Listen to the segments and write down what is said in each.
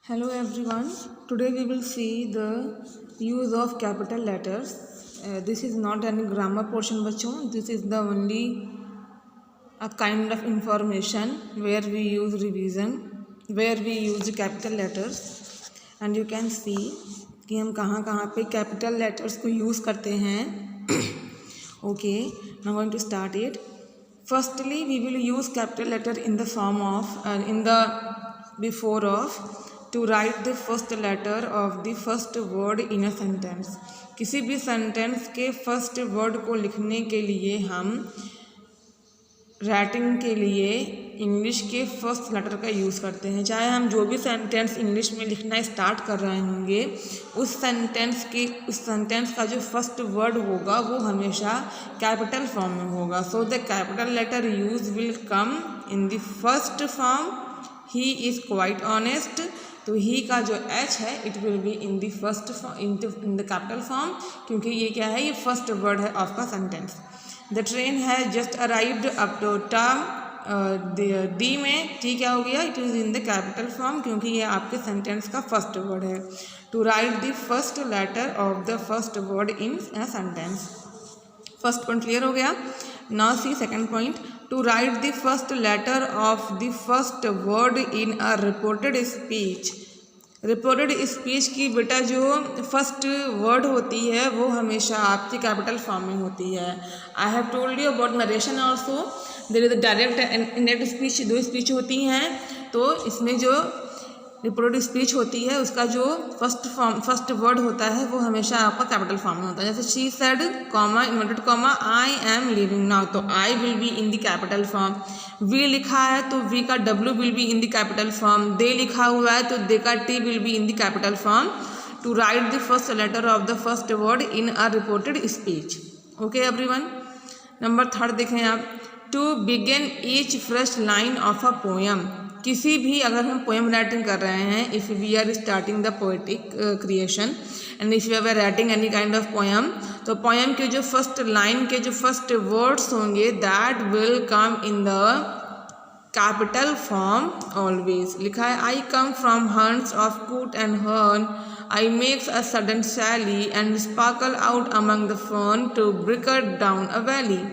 Hello everyone. Today we will see the use of capital letters. This is not any grammar portion बच्चों. This is the only a kind of information where we use revision, where we use capital letters, and you can see कि हम कहाँ कहाँ पे capital letters को use करते हैं. Okay, now I'm going to start it. Firstly, we will use capital letter in the form of in the before of to write the first letter of the first word in a sentence. किसी भी sentence के first word को लिखने के लिए हम writing के लिए इंग्लिश के फर्स्ट लेटर का यूज़ करते हैं. चाहे हम जो भी सेंटेंस इंग्लिश में लिखना स्टार्ट कर रहे होंगे उस सेंटेंस का जो फर्स्ट वर्ड होगा वो हमेशा कैपिटल फॉर्म में होगा. So the capital letter use will come in the first form. He is quite honest. तो ही का जो एच है it will be in the first in the capital form, क्योंकि ये क्या है, ये फर्स्ट वर्ड है ऑफ का सेंटेंस. द ट्रेन है just arrived up to term D में टी क्या हो गया, it is in the capital form क्योंकि ये आपके सेंटेंस का फर्स्ट वर्ड है. To write the first letter of the first word in a sentence. First point clear हो गया. Now see second point. To write the first letter of the first word in a reported speech. Reported speech की बेटा जो first word होती है वो हमेशा आपकी कैपिटल फॉर्म में होती है. I have told you about narration also. There is direct and indirect speech, दो स्पीच होती हैं. तो इसमें जो रिपोर्टेड स्पीच होती है उसका जो फर्स्ट वर्ड होता है वो हमेशा आपका कैपिटल फॉर्म में होता है. जैसे she said comma inverted comma I am living now, तो I will be in the capital form. We लिखा है तो वी का W will be in the capital form. They लिखा हुआ है तो दे का T will be in the capital form. To write the first letter of the first word in a reported speech. Okay everyone. Number third देखें आप. To begin each fresh line of a poem. किसी भी अगर हम poem writing कर रहे हैं, if we are starting the poetic creation and if you are writing any kind of poem, तो पोएम के जो फर्स्ट लाइन के जो फर्स्ट वर्ड्स होंगे that will come in the capital form always. लिखा है I come from haunts of coot and hern. I makes a sudden sally and sparkle out among the fern to bricker down a valley.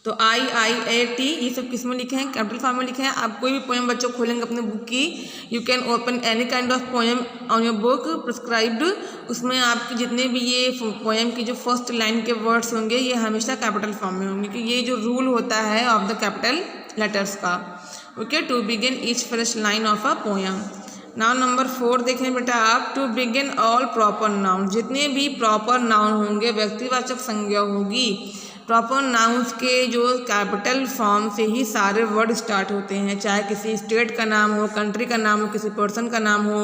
तो I A T ये सब किस में लिखे हैं, capital form में लिखे हैं. आप कोई भी पोएम बच्चों खोलेंगे अपने बुक की, you can open any kind of poem on your book prescribed. उसमें आपकी जितने भी ये पोएम की जो फर्स्ट लाइन के वर्ड्स होंगे ये हमेशा कैपिटल फॉर्म में होंगे, क्योंकि ये जो रूल होता है ऑफ द कैपिटल लेटर्स का. Okay. To begin each fresh line of a poem. Now number 4 देखें बेटा आप. To begin all proper noun. जितने भी प्रॉपर नाउन होंगे, व्यक्तिवाचक संज्ञा होगी, प्रॉपर नाउन्स के जो कैपिटल फॉर्म से ही सारे वर्ड स्टार्ट होते हैं. चाहे किसी स्टेट का नाम हो, कंट्री का नाम हो, किसी पर्सन का नाम हो,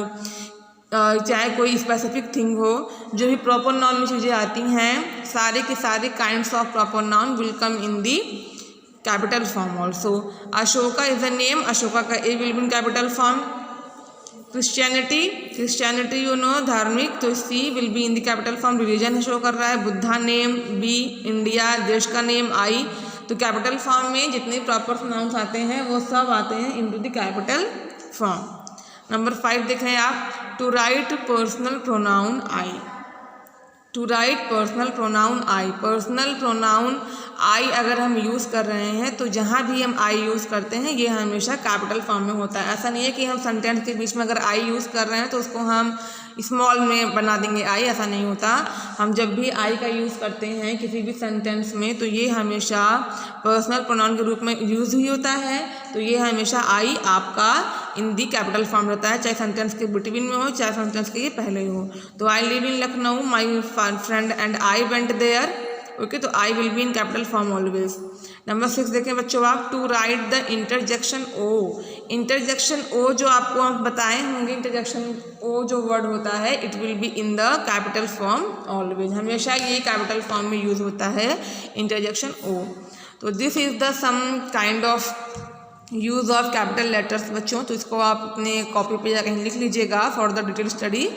चाहे कोई स्पेसिफिक थिंग हो, जो भी प्रॉपर नाउन में चीज़ें आती हैं सारे के सारे kinds of proper noun will come in the capital form also. Ashoka is a name. Ashoka का A will be in capital form. Christianity you know धार्मिक, तो C will be in the capital form. Religion show कर रहा है. Buddha name B. India देश का name I. तो capital form में जितने प्रॉपर नाउन्स आते हैं वो सब आते हैं into the capital form. Number 5 देख रहे हैं आप. To write personal pronoun I. To write personal pronoun I. Personal pronoun I अगर हम यूज़ कर रहे हैं तो जहाँ भी हम आई यूज़ करते हैं ये हमेशा कैपिटल फॉर्म में होता है. ऐसा नहीं है कि हम सेंटेंस के बीच में अगर आई यूज़ कर रहे हैं तो उसको हम स्मॉल में बना देंगे आई, ऐसा नहीं होता. हम जब भी आई का यूज़ करते हैं किसी भी सेंटेंस में तो ये हमेशा पर्सनल प्रोनाउन के रूप में यूज़ ही होता है. तो ये हमेशा आई आपका इन दी कैपिटल फॉर्म रहता है, चाहे सेंटेंस के बिटवीन में हो चाहे सेंटेंस के ये पहले हो. तो I live in Lucknow, my friend and I went there. Okay. तो I will be in capital form always. Number 6 देखें बच्चों आप. To write the interjection O. Interjection O जो आपको हम बताए होंगे, इंटरजेक्शन ओ जो वर्ड होता है it will be in the capital form always. हमेशा ये कैपिटल फॉर्म में यूज़ होता है इंटरजेक्शन ओ. तो this is the some kind of use of capital letters बच्चों. तो इसको आप अपने कॉपी पे जाकर लिख लीजिएगा फॉर द डिटेल स्टडी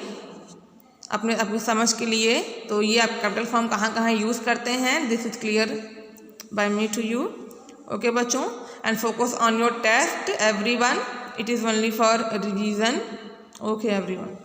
अपनी समझ के लिए. तो ये आप कैपिटल फॉर्म कहाँ कहाँ यूज़ करते हैं, this is clear by me to you. Okay बच्चों. And focus on your test everyone. It is only for revision. Okay everyone.